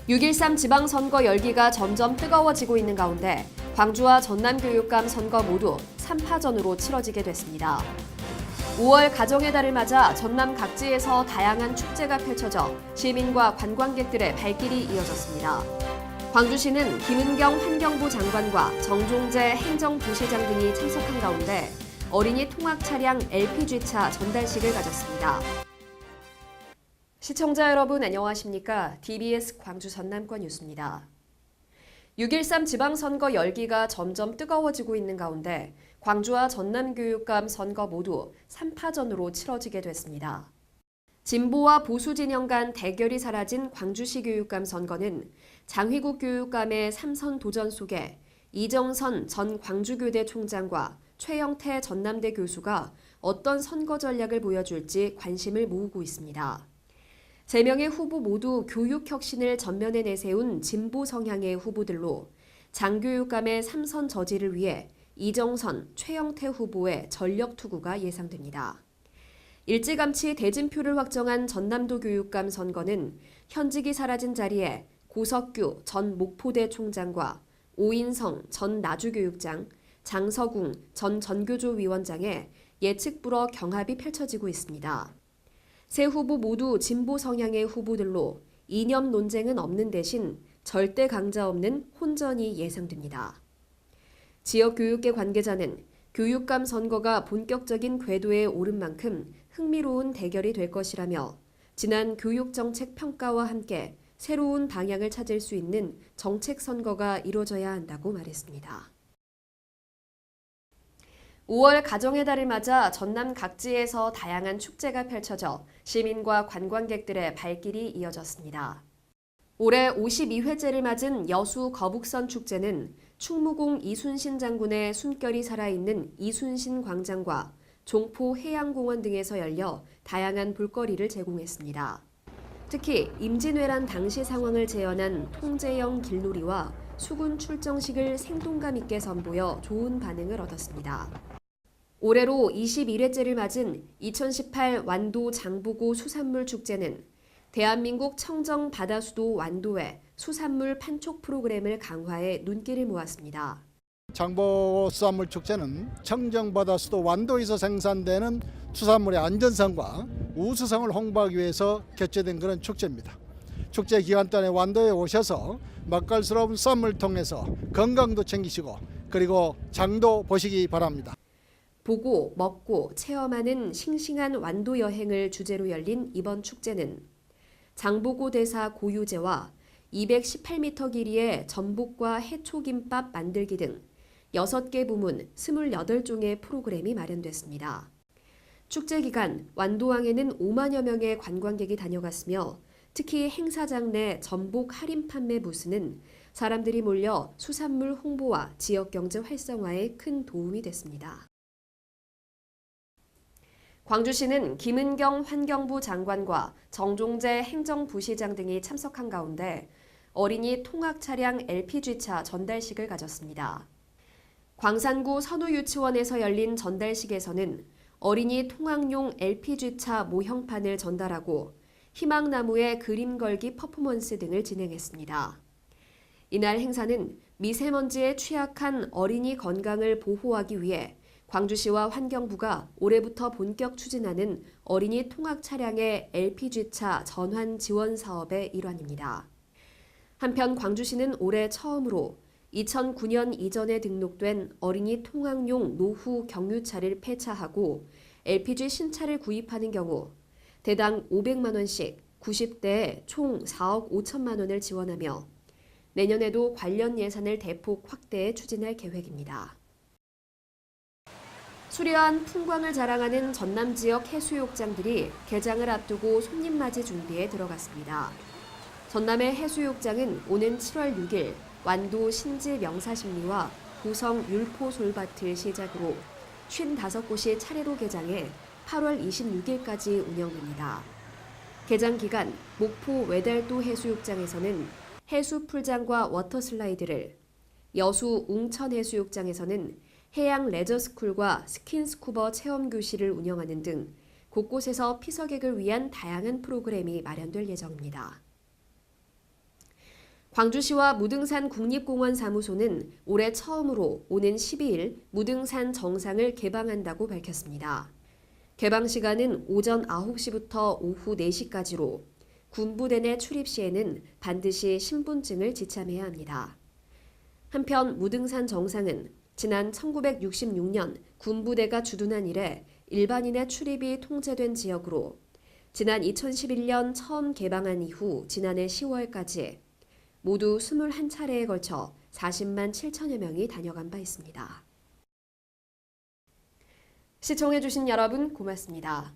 6.13 지방선거 열기가 점점 뜨거워지고 있는 가운데 광주와 전남교육감 선거 모두 3파전으로 치러지게 됐습니다. 5월 가정의 달을 맞아 전남 각지에서 다양한 축제가 펼쳐져 시민과 관광객들의 발길이 이어졌습니다. 광주시는 김은경 환경부 장관과 정종재 행정부시장 등이 참석한 가운데 어린이 통학 차량 LPG차 전달식을 가졌습니다. 시청자 여러분 안녕하십니까? DBS 광주 전남권 뉴스입니다. 6.13 지방선거 열기가 점점 뜨거워지고 있는 가운데 광주와 전남교육감 선거 모두 3파전으로 치러지게 됐습니다. 진보와 보수 진영 간 대결이 사라진 광주시 교육감 선거는 장휘국 교육감의 3선 도전 속에 이정선 전 광주교대 총장과 최영태 전남대 교수가 어떤 선거 전략을 보여줄지 관심을 모으고 있습니다. 3명의 후보 모두 교육 혁신을 전면에 내세운 진보 성향의 후보들로 장 교육감의 3선 저지를 위해 이정선, 최영태 후보의 전력 투구가 예상됩니다. 일찌감치 대진표를 확정한 전남도 교육감 선거는 현직이 사라진 자리에 고석규 전 목포대 총장과 오인성 전 나주교육장, 장서궁 전 전교조 위원장의 예측 불허 경합이 펼쳐지고 있습니다. 세 후보 모두 진보 성향의 후보들로 이념 논쟁은 없는 대신 절대 강자 없는 혼전이 예상됩니다. 지역 교육계 관계자는 교육감 선거가 본격적인 궤도에 오른 만큼 흥미로운 대결이 될 것이라며 지난 교육정책 평가와 함께 새로운 방향을 찾을 수 있는 정책 선거가 이루어져야 한다고 말했습니다. 5월 가정의 달을 맞아 전남 각지에서 다양한 축제가 펼쳐져 시민과 관광객들의 발길이 이어졌습니다. 올해 52회째를 맞은 여수 거북선 축제는 충무공 이순신 장군의 숨결이 살아있는 이순신 광장과 종포 해양공원 등에서 열려 다양한 볼거리를 제공했습니다. 특히 임진왜란 당시 상황을 재현한 통제형 길놀이와 수군 출정식을 생동감 있게 선보여 좋은 반응을 얻었습니다. 올해로 21회째를 맞은 2018 완도 장보고 수산물 축제는 대한민국 청정 바다수도 완도에 수산물 판촉 프로그램을 강화해 눈길을 모았습니다. 장보고 수산물 축제는 청정바다 수도 완도에서 생산되는 수산물의 안전성과 우수성을 홍보하기 위해서 개최된 그런 축제입니다. 축제 기간 동안에 완도에 오셔서 맛깔스러운 수산물을 통해서 건강도 챙기시고 그리고 장도 보시기 바랍니다. 보고, 먹고, 체험하는 싱싱한 완도 여행을 주제로 열린 이번 축제는 장보고 대사 고유제와 218m 길이의 전복과 해초김밥 만들기 등 6개 부문 28종의 프로그램이 마련됐습니다. 축제 기간 완도항에는 5만여 명의 관광객이 다녀갔으며 특히 행사장 내 전복 할인 판매 부스는 사람들이 몰려 수산물 홍보와 지역경제 활성화에 큰 도움이 됐습니다. 광주시는 김은경 환경부 장관과 정종재 행정부시장 등이 참석한 가운데 어린이 통학 차량 LPG차 전달식을 가졌습니다. 광산구 선우유치원에서 열린 전달식에서는 어린이 통학용 LPG차 모형판을 전달하고 희망나무에 그림 걸기 퍼포먼스 등을 진행했습니다. 이날 행사는 미세먼지에 취약한 어린이 건강을 보호하기 위해 광주시와 환경부가 올해부터 본격 추진하는 어린이 통학 차량의 LPG차 전환 지원 사업의 일환입니다. 한편 광주시는 올해 처음으로 2009년 이전에 등록된 어린이 통학용 노후 경유차를 폐차하고 LPG 신차를 구입하는 경우 대당 500만 원씩 90대에 총 4억 5천만 원을 지원하며 내년에도 관련 예산을 대폭 확대해 추진할 계획입니다. 수려한 풍광을 자랑하는 전남 지역 해수욕장들이 개장을 앞두고 손님 맞이 준비에 들어갔습니다. 전남의 해수욕장은 오는 7월 6일 완도 신지 명사십리와 고성 율포 솔밭을 시작으로 55곳이 차례로 개장해 8월 26일까지 운영됩니다. 개장 기간 목포 외달도 해수욕장에서는 해수풀장과 워터슬라이드를, 여수 웅천해수욕장에서는 해양 레저스쿨과 스킨스쿠버 체험교실을 운영하는 등 곳곳에서 피서객을 위한 다양한 프로그램이 마련될 예정입니다. 광주시와 무등산 국립공원 사무소는 올해 처음으로 오는 12일 무등산 정상을 개방한다고 밝혔습니다. 개방 시간은 오전 9시부터 오후 4시까지로 군부대 내 출입 시에는 반드시 신분증을 지참해야 합니다. 한편 무등산 정상은 지난 1966년 군부대가 주둔한 이래 일반인의 출입이 통제된 지역으로 지난 2011년 처음 개방한 이후 지난해 10월까지 모두 21차례에 걸쳐 40만 7천여 명이 다녀간 바 있습니다. 시청해주신 여러분 고맙습니다.